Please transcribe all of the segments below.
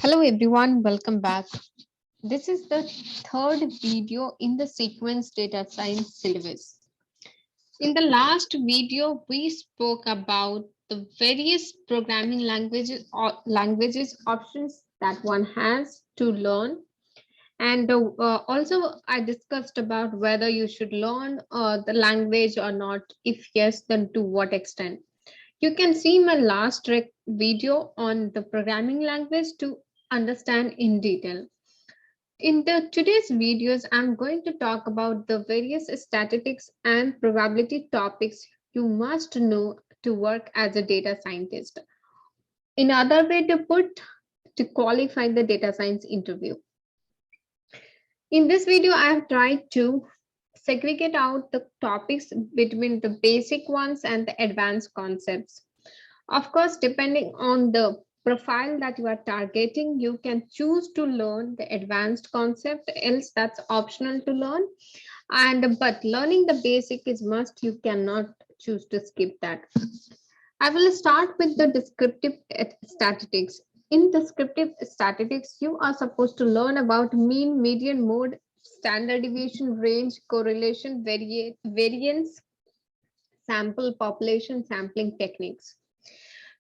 Hello everyone, welcome back. This is the third video in the sequence data science syllabus. In the last video, we spoke about the various programming languages options that one has to learn. And also I discussed about whether you should learn the language or not. If yes, then to what extent. You can see my last video on the programming language to understand in detail. In the today's videos, I'm going to talk about the various statistics and probability topics you must know to work as a data scientist. In other way to put, to qualify the data science interview. In this video, I have tried to segregate out the topics between the basic ones and the advanced concepts. Of course, depending on the profile that you are targeting, you can choose to learn the advanced concept, else that's optional to learn. But learning the basic is must, you cannot choose to skip that. I will start with the descriptive statistics. In descriptive statistics, you are supposed to learn about mean, median, mode, standard deviation, range, correlation, variance, sample population, sampling techniques.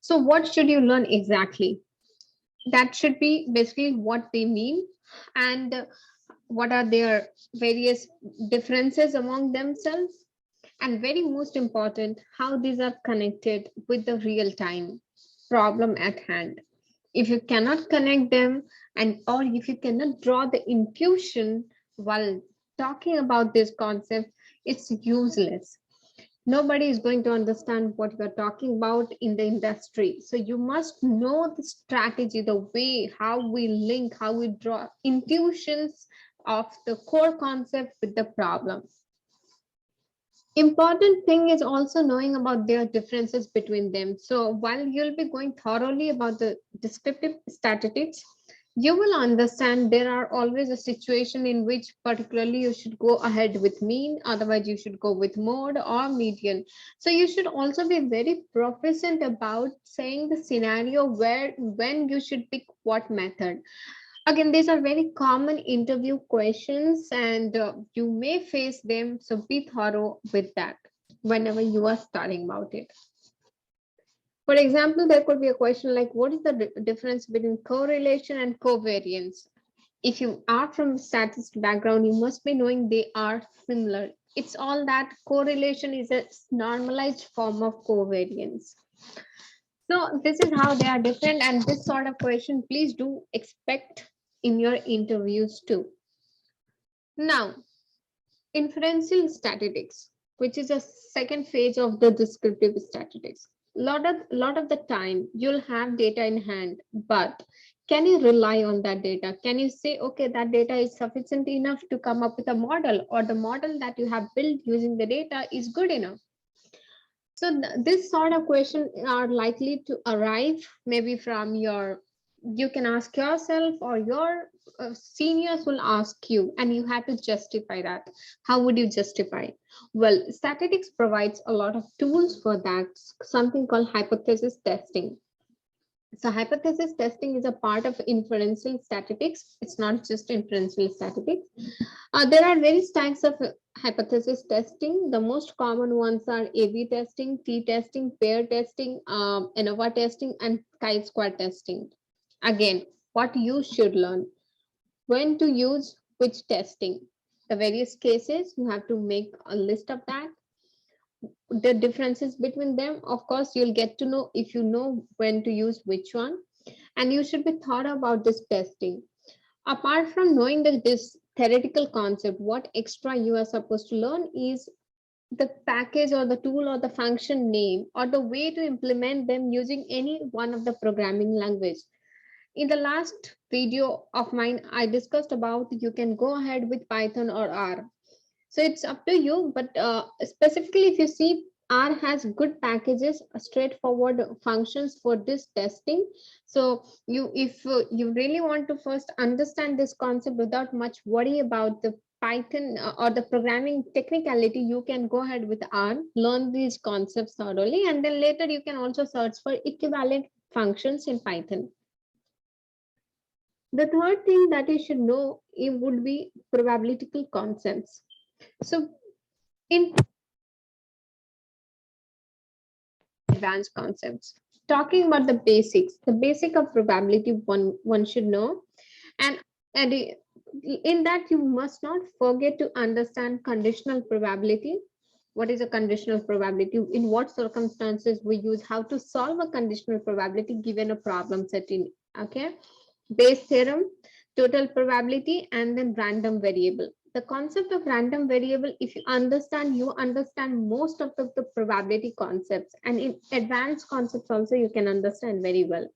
So what should you learn exactly? That should be basically what they mean and what are their various differences among themselves, and very most important, how these are connected with the real time problem at hand. If you cannot connect them, and or if you cannot draw the intuition while talking about this concept, it's useless. Nobody is going to understand what you're talking about in the industry. So you must know the strategy, the way, how we link, how we draw intuitions of the core concept with the problem. Important thing is also knowing about their differences between them. So while you'll be going thoroughly about the descriptive statistics, you will understand there are always a situation in which particularly you should go ahead with mean, otherwise you should go with mode or median. So you should also be very proficient about saying the scenario where when you should pick what method. Again, these are very common interview questions and you may face them, so be thorough with that whenever you are studying about it. For example, there could be a question like, what is the difference between correlation and covariance? If you are from a statistics background, you must be knowing they are similar. It's all that correlation is a normalized form of covariance. So this is how they are different, and this sort of question, please do expect in your interviews too. Now, inferential statistics, which is a second phase of the descriptive statistics. Lot of the time you'll have data in hand, but can you rely on that data? Can you say, okay, that data is sufficient enough to come up with a model, or the model that you have built using the data is good enough? So this sort of question are likely to arrive maybe from your, you can ask yourself or your seniors will ask you, and you have to justify that. How would you justify? Well, statistics provides a lot of tools for that, something called hypothesis testing. So hypothesis testing is a part of inferential statistics. It's not just inferential statistics. There are various types of hypothesis testing. The most common ones are A/B testing, t-testing, pair testing, ANOVA testing, and chi-square testing. Again, what you should learn, when to use which testing, the various cases, you have to make a list of that. The differences between them, of course, you'll get to know if you know when to use which one, and you should be thought about this testing. Apart from knowing this theoretical concept, what extra you are supposed to learn is the package or the tool or the function name or the way to implement them using any one of the programming language. In the last video of mine, I discussed about you can go ahead with Python or R. So it's up to you, but specifically if you see, R has good packages, straightforward functions for this testing. So if you really want to first understand this concept without much worry about the Python or the programming technicality, you can go ahead with R, learn these concepts thoroughly, and then later you can also search for equivalent functions in Python. The third thing that you should know it would be probabilitical concepts. So in advanced concepts, talking about the basics, the basic of probability one should know, and and in that you must not forget to understand conditional probability. What is a conditional probability? In what circumstances we use? How to solve a conditional probability given a problem set in? Okay, Bayes theorem, total probability, and then random variable. The concept of random variable, if you understand most of the probability concepts, and in advanced concepts also you can understand very well.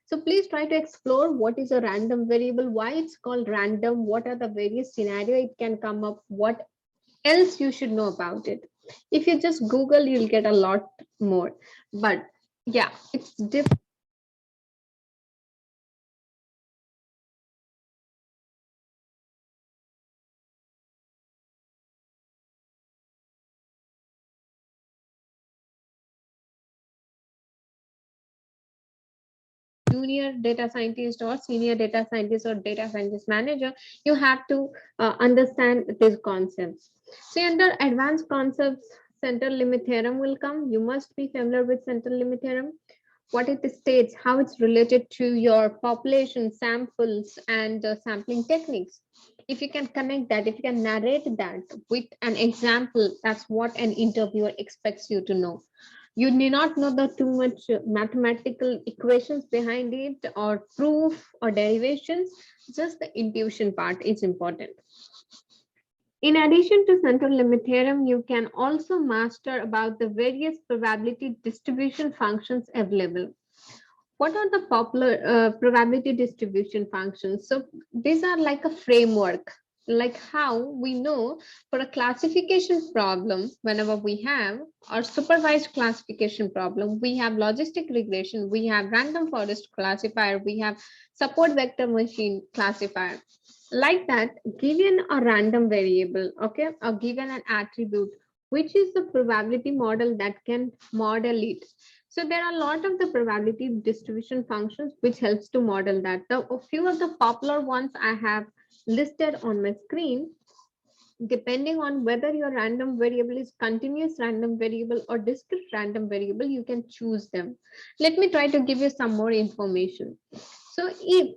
So please try to explore what is a random variable, why it's called random, what are the various scenario it can come up, what else you should know about it. If you just Google, you'll get a lot more. But yeah, it's different. Junior data scientist or senior data scientist or data scientist manager, you have to understand these concepts. So under advanced concepts, central limit theorem will come. You must be familiar with central limit theorem, what it states, how it's related to your population, samples, and sampling techniques. If you can connect that, if you can narrate that with an example, that's what an interviewer expects you to know. You need not know the too much mathematical equations behind it or proof or derivations. Just the intuition part is important. In addition to central limit theorem, you can also master about the various probability distribution functions available. What are the popular probability distribution functions? So these are like a framework, like how we know for a classification problem, whenever we have our supervised classification problem, we have logistic regression, we have random forest classifier, we have support vector machine classifier. Like that, given a random variable, okay, or given an attribute, which is the probability model that can model it. So there are a lot of the probability distribution functions which helps to model that. A few of the popular ones I have listed on my screen. Depending on whether your random variable is continuous random variable or discrete random variable, you can choose them. Let me try to give you some more information. So if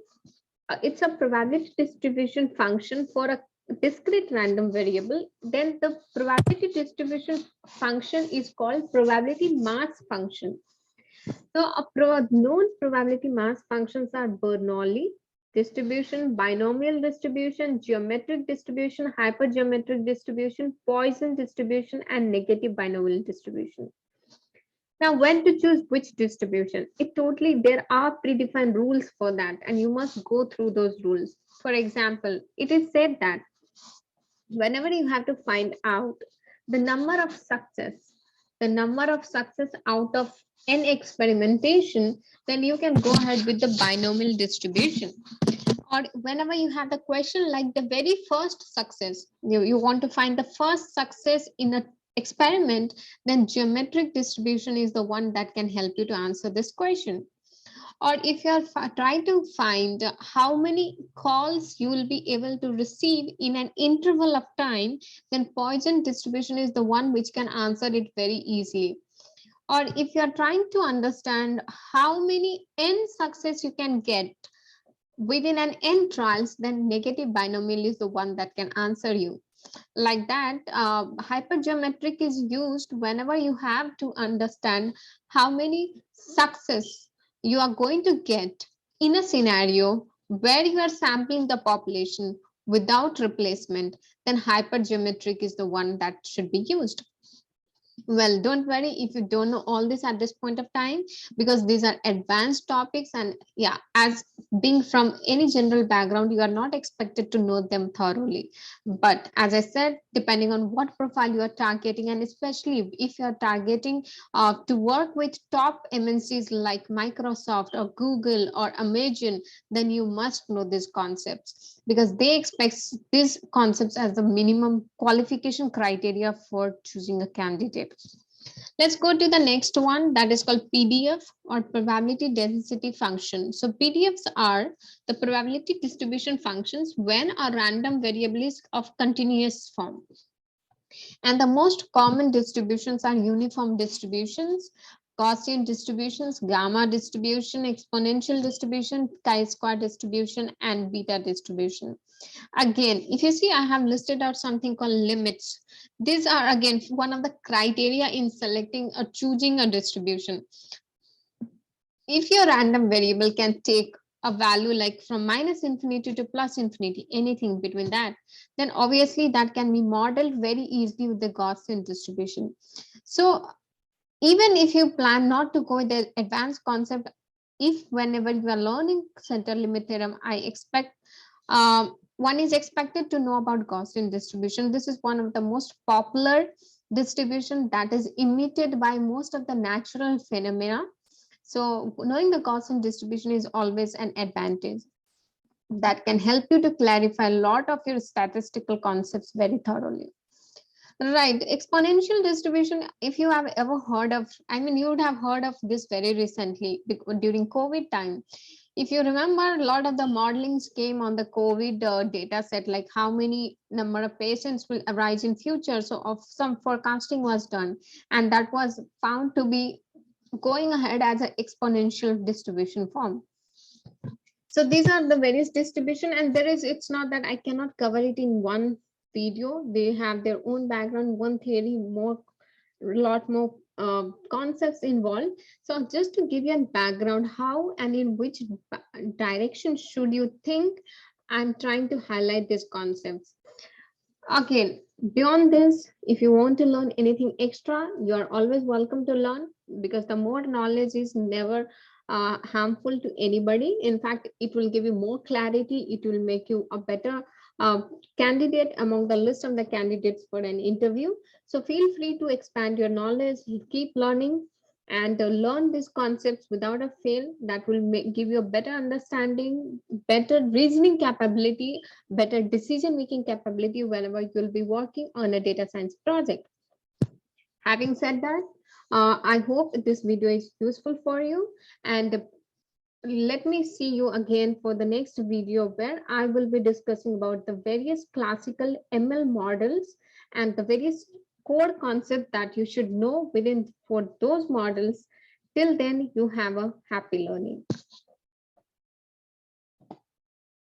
it's a probability distribution function for a discrete random variable, then the probability distribution function is called probability mass function. So known probability mass functions are Bernoulli distribution, binomial distribution, geometric distribution, hypergeometric distribution, Poisson distribution, and negative binomial distribution. Now, when to choose which distribution? It totally, there are predefined rules for that, and you must go through those rules. For example, it is said that whenever you have to find out the number of success, the number of success out of n experimentation, then you can go ahead with the binomial distribution. Or whenever you have the question like the very first success, you want to find the first success in a experiment, then geometric distribution is the one that can help you to answer this question. Or if you are trying to find how many calls you will be able to receive in an interval of time, then Poisson distribution is the one which can answer it very easily. Or if you are trying to understand how many n success you can get within an n trials, then negative binomial is the one that can answer you. Like that, hypergeometric is used whenever you have to understand how many success you are going to get in a scenario where you are sampling the population without replacement, then hypergeometric is the one that should be used. Well, don't worry if you don't know all this at this point of time, because these are advanced topics, and yeah, as being from any general background, you are not expected to know them thoroughly. But as I said, depending on what profile you are targeting, and especially if you are targeting to work with top MNCs like Microsoft or Google or Amazon, then you must know these concepts, because they expect these concepts as the minimum qualification criteria for choosing a candidate. Let's go to the next one that is called PDF or probability density function. So PDFs are the probability distribution functions when a random variable is of continuous form. And the most common distributions are uniform distributions, Gaussian distributions, gamma distribution, exponential distribution, chi-square distribution, and beta distribution. Again, if you see, I have listed out something called limits. These are again one of the criteria in selecting or choosing a distribution. If your random variable can take a value like from minus infinity to plus infinity, anything between that, then obviously that can be modeled very easily with the Gaussian distribution. So even if you plan not to go with the advanced concept, if whenever you are learning center limit theorem, I expect one is expected to know about Gaussian distribution. This is one of the most popular distribution that is emitted by most of the natural phenomena. So knowing the Gaussian distribution is always an advantage that can help you to clarify a lot of your statistical concepts very thoroughly. Right, exponential distribution, if you have ever heard of, I mean, you would have heard of this very recently during COVID time. If you remember, a lot of the modelings came on the COVID data set, like how many number of patients will arise in future. So of some forecasting was done, and that was found to be going ahead as an exponential distribution form. So these are the various distribution, and there is, it's not that I cannot cover it in one video. They have their own background, one theory, more, lot more concepts involved. So just to give you a background, how and in which direction should you think, I'm trying to highlight these concepts. Again, beyond this, if you want to learn anything extra, you are always welcome to learn, because the more knowledge is never harmful to anybody. In fact, it will give you more clarity. It will make you a better uh, candidate among the list of the candidates for an interview. So feel free to expand your knowledge, keep learning, and learn these concepts without a fail. That will give you a better understanding, better reasoning capability, better decision making capability whenever you'll be working on a data science project. Having said that, I hope this video is useful for you, and let me see you again for the next video, where I will be discussing about the various classical ML models and the various core concepts that you should know within for those models. Till then, you have a happy learning.